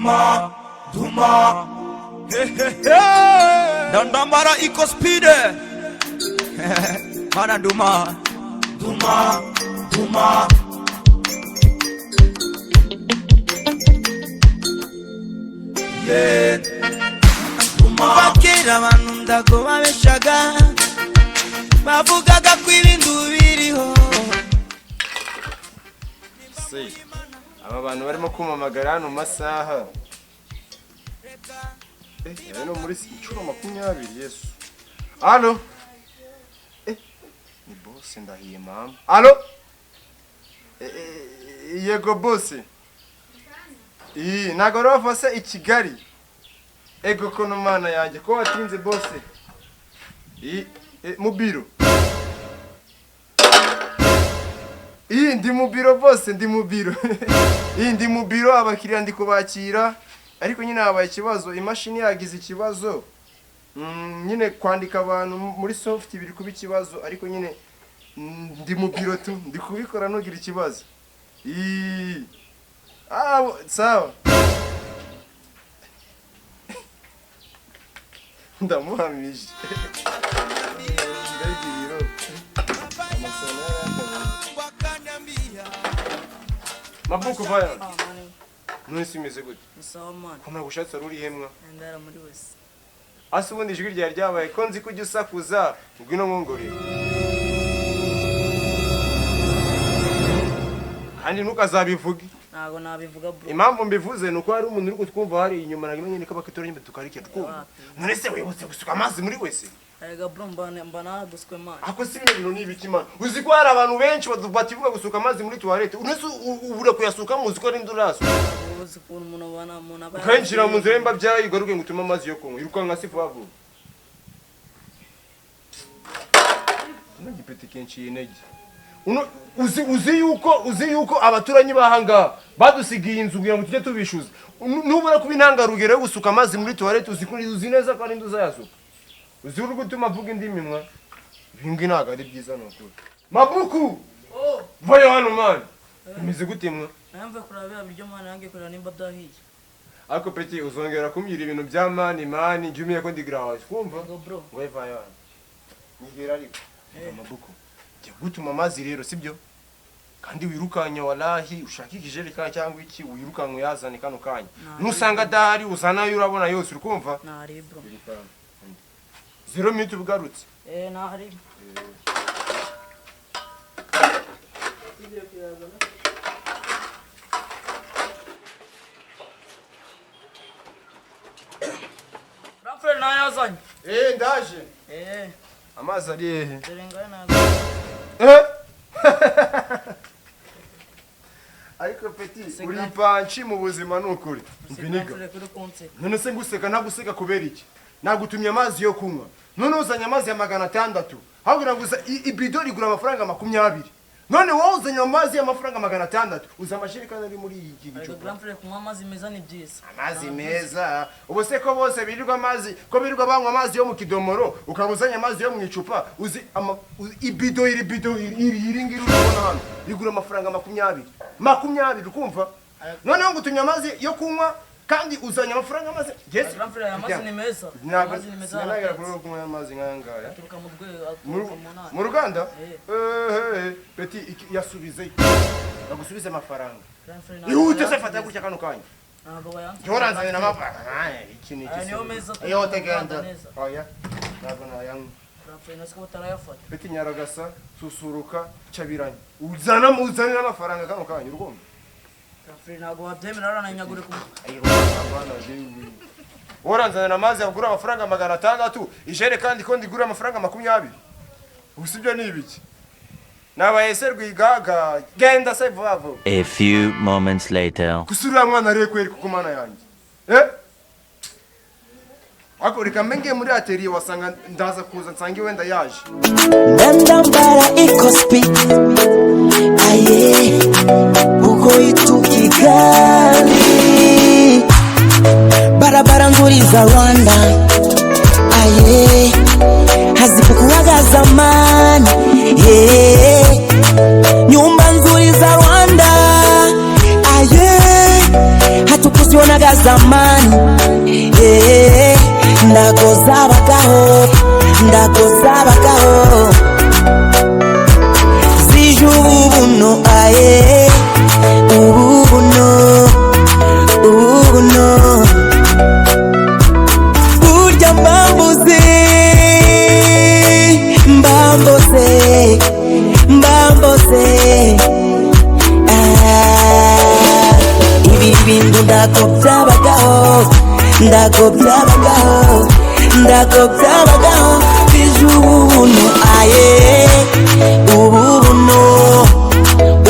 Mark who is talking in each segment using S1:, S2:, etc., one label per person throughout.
S1: Duma, Duma. Dandambara iko speede. Mana Duma, Duma, Duma. Yeah. Duma. Bakera banunda ko babeshaga. Bavugaga kwibindu biriho.
S2: Aba bantu barimo kumamagara hano masaha no muri inshuro 20. Yesu. Allo? Ni boss ndahiye mama. Allo? Yego boss. Nagorofa se ikigali. Ego kono mana yanjye ko watinze boss. Mubiro. Ndi mu biro boss, ndi mu biro. Ndi mu biro abakiriya ndi kubakira ariko nyine habaye ikibazo, imashini yagize ikibazo. Nyine kwandika abantu muri soft biri kuba ikibazo ariko nyine ndi mu biro tu ndi kubikora nugira ikibazo. Sawa. Ndamuhamije. Mabuku vaya. Nunsi meze gute?
S3: Sawa man.
S2: Koma gushatse ruri hemwa.
S3: Ndara muri wese.
S2: Asubundi ijwi ryabaye ko nzi kujya usakuza ubwino nkongore. Kandi ntukazabivuge.
S3: Ntago nabivuga bro.
S2: Impamvu mbivuze nuko hari umuntu uri kutwumva hari inyuma na nyine kabakitora nyine tukarike twumva. None se wibutse gusuka amazi muri wese?
S3: Ega bro mbana guswe man.
S2: Ako si bino ni ibiki man. Uzi ko hari abantu benshi bativuga gusuka amazi muri toilette. Unese ubura kuyasuka muzi ko ari nduraso.
S3: Uzi ko umuntu bana umuntu aba.
S2: Kanjira mu nzemba byayi garuke ngutuma amazi yo kunywa. Iruka nka sifu bavu. Nagipete kenshi yenege. Uzi yuko abaturanyi bahanga badusigiye inzu kugira ngo tujye tubishuza. Nubura kuba intangarugero yo gusuka amazi muri toilette uzi neza ko ari nduzayasuka. Uzi uri gutuma avuga indimi mwa. Bingi naga ari byiza nokuri. Mabuku. Vayo hano man. Imize gutemwa.
S3: Namve kurabira biryo man yange kurira nimba dahiye.
S2: Ariko peti uzongera kumyira ibintu bya mani njumiye ko ndigrawa. Kumva?
S3: Bro.
S2: We vayo hano. Nigera ariko. Mabuku. Gutuma amazi rero sibyo kandi wirukanya walahi ushaka ikijereka cyangwa iki wirukanywe yazane kano kanya nusanga dahari uzana urabona yose urukumva
S3: nari bro
S2: 0 minute bugarutse
S3: nari Rafael na yazanye
S2: ndaje amazi ari hehe
S3: Terengana
S2: ariko peti uri panchi mu buzima nukuri mbiniga none se nguseka ntaguseka kubera iki nagutumye amazi yo kunywa none uzanye amazi ya 600 hagira ngo ibido rigura amafaranga 20 none wowe uzanye amazi y'amafaranga 600 uza amashirika ari muri iki gicupa
S3: Grand frère kunywa amazi meza ni byiza
S2: amazi meza ubose ko bose birirwa amazi ko birirwa banywa amazi yo mu kidomoro ukabuzanya amazi yo mu icupa uzi ibido iri ngiru ubona hano rigura amafaranga 20 ukumva none ngo tunywa amazi yo kunywa kandi uzanya amafaranga amazi
S3: yes Grand frère amazi ni meza
S2: amazi ni meza nagera kuri kunywa amazi nkangaya
S3: turuka mu rwego
S2: mu Ruganda peti yasubize bagusubize amafaranga ihute se fata gutya kano kanya Joranzanye na mafaranga iki ni iki yo teganda oya ntabwo nayanywa peti nyaragasa susuruka cabiranye uzanira amafaranga kano kanya urugomba
S3: ntabwo wabyemera arananyagure ku
S2: Oranzanye na mazi yagura amafaranga 600 ijere kandi ko ndigura amafaranga 20 usibyo ni ibiki nabaye rwigaga genda se vavo.
S4: A few moments later.
S2: Kusura mwana rekweri kukumana yanjye ako reka menge muri atelier wasanga ndaza kuza nsange wenda yaje
S5: Ndambara iko speak aye uko itukigali barabara nzuri za Rwanda aye hazipokuwaga zamani nyumba nzuri za Rwanda aye hatukusionaga zamani, ndagozabagaho, ndagozabagaho, zije ububuno, aye, ububuno, ububuno, burya mbambuze, mbambuze, mbambuze, ibi bintu ndagobyabagaho, ndagobyabagaho, ndagobyabagaho, bije ububuno, aye, ububuno,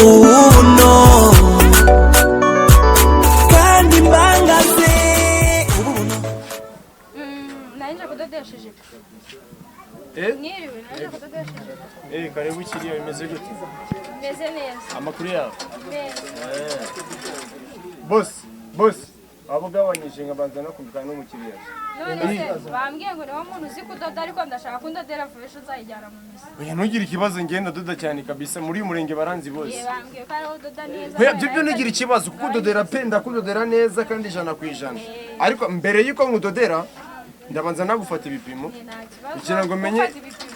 S5: ububuno, kandi mbangaze ububuno.
S6: Naje kudodesheje. Mwiriwe, naje kudodesheje.
S2: Karibu kiriya bimeze gute?
S6: Meze neza.
S2: Amakuru yawe?
S6: Neza.
S2: Boss, abo gabanyije ngabanza no kumvikana n'umukiriya.
S6: None se bambwiye ngo niwo muntu uzi kudoda ariko ndashaka kundodera vuba uzayijyana mu misa.
S2: Oya ntugire ikibazo ngenda doda cyane kabisa muri uyu murenge baranzi bose.
S6: Bambwiye ko ari udoda neza.
S2: Oya byo ntugire ikibazo kuko dodera penda kudodera neza kandi ijana ku ijana. Ariko mbere yuko nkudodera ndabanza nagufata ibipimo. Kugira ngo menye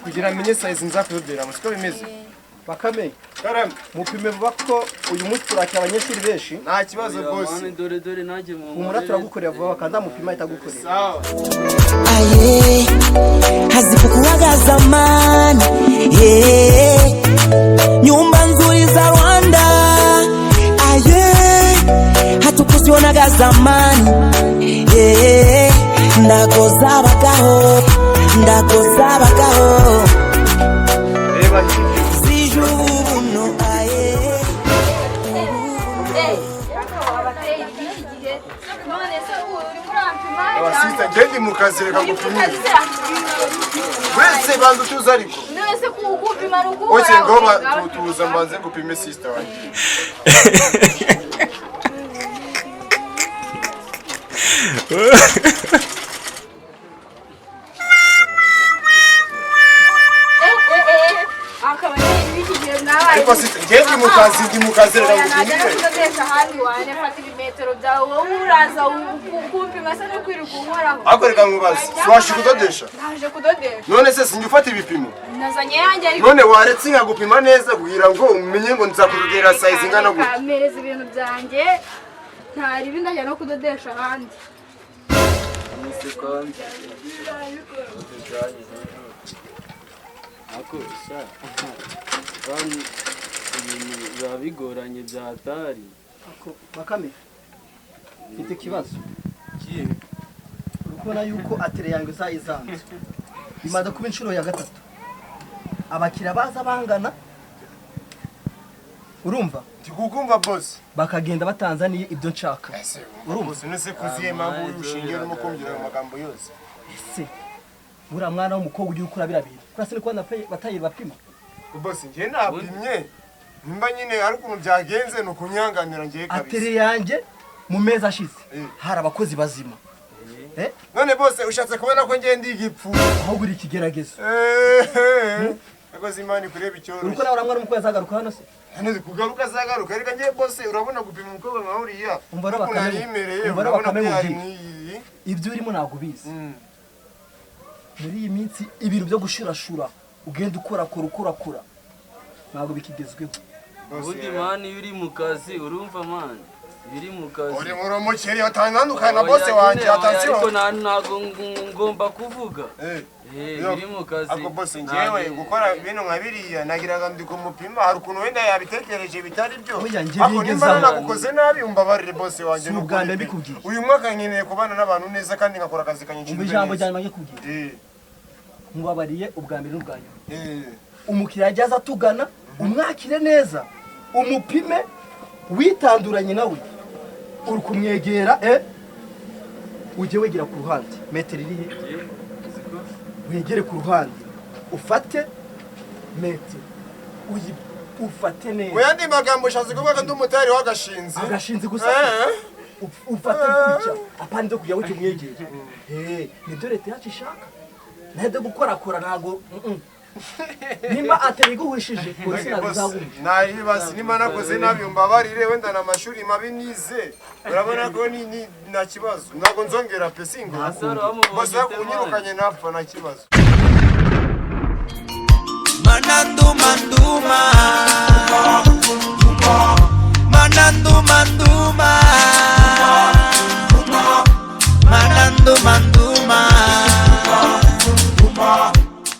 S2: kugira menye size nzakudodera musiko bimeze.
S7: Bakame
S2: Karame
S7: mupime vuba ko uyu munsi turakira abanyeshuri benshi.
S2: nta kibazo boss.
S3: Dore naje mu
S7: Umura turagukorera vuba bakanza mupima itagukorera.
S2: Sawa.
S5: Aye, hazikukuwaga zamani, nyumba nzuri za Rwanda, aye, hatukusionaga zamani, ndagozabagaho, ndagozabagaho,
S2: Reba
S5: zije ububuno, aye,
S6: Abateye iki gihe. None se uri murampima.
S2: abasista ngende mu kazi reka gupimira. Wese banza tuza ariko.
S6: None se kugupima rukuba.
S2: Oke ngoba tuza mbanze gupime sister wanjye. Ariko sister ngende mu kazi reka gupimira.
S6: Kudodesha handi wane fata ibimetero byawe wowe uraza ukumpima se no kwiruka unkoraho.
S2: Ariko reka nkubaze. Swashi kudodesha.
S6: Naje kudodesha.
S2: None se sinjye ufata ibipimo.
S6: Nazanye yanjye ariko
S2: None waretse nkagupima neza kugira ngo umenye ngo nzakudodera size ingana gute.
S6: Kamereza ibintu byanjye. Ntari bindajya no kudodesha handi.
S3: biba bigoranye bya hatari.
S7: Bakame mfite ikibazo. Urukubona yuko atere yange uzayizanze. Bimaze kuba inshuro ya gatatu. Abakira baza bangana. Urumva?
S2: Tikukumva boss.
S7: Bakagenda batanzaniye ibyo nshaka.
S2: Urumva nese kuziye mpamvu ushingiye no kumvira mu magambo yose.
S7: Ese buriya mwana w'umukobwa ugiye ukora birabiri. Kurase ni kwa bataye bapima.
S2: Boss njye napimye. Nimba nyine ari ukuntu byagenze no kunyanganira ngiye kabisa.
S7: Atere yanjye mu meza ashize. Hari abakozi bazima.
S2: None boss ushatse kubona ko ngiye ndi igipfu.
S7: Aho guri ikigeragezo.
S2: Akoze imana kureba icyoro.
S7: Uruko nawe uramwana umukwe azagaruka hano se.
S2: None kugaruka zagaruka reka ngiye boss urabona gupima umukobwa nka uriya.
S7: Umva bakame. Umva bakame ibyo urimo ntago bizi. Muri iyi minsi ibintu byo gushirashura ugenda ukora ntago bikigezweho.
S3: Ubundi mani uri mu kazi urumva mani biri mu kazi.
S2: Uri mu romokeri watandukana boss wanjye atansiyo.
S3: Ariko ntago ngomba kuvuga. Biri mu kazi.
S2: Ako boss ngewe gukora ibintu nka biriya nagiraga ndi kumupima hari ukuntu wenda yabitekereje bitari byo. Ako nimba nagukoze nabi umbabarire boss wanjye
S7: no Uganda bikubwiye.
S2: Uyu mwaka nkeneye kubana n'abantu neza kandi ngakora akazi kanyinshi.
S7: Ijambo ryanjye mange kubwiye. Mubabariye ubwa mbere n'ubwanyu. Umukiriya ajyaza atugana umwakire neza umupime witanduranye nawe uri kumwegera ujye wegera ku ruhande metero irihe wegere ku ruhande ufate metero ufate neza
S2: mu yandi magambo ushatse kuvuga ko ndi umutari
S7: w'agashinzi gusa ufate gutya apandi kujya wicyo umwegere nibyo leta yacu ishaka ntabwo gukorakora ntago nimba atabiguhishije polisi nabizabumva
S2: naribazi nimba nakoze nabi umbabarire wenda na mashuri mabi nize urabona ko ni nta kibazo ntabwo nzongera pe singo basa kunyirukanye napfa nta kibazo
S1: Mananduma nduma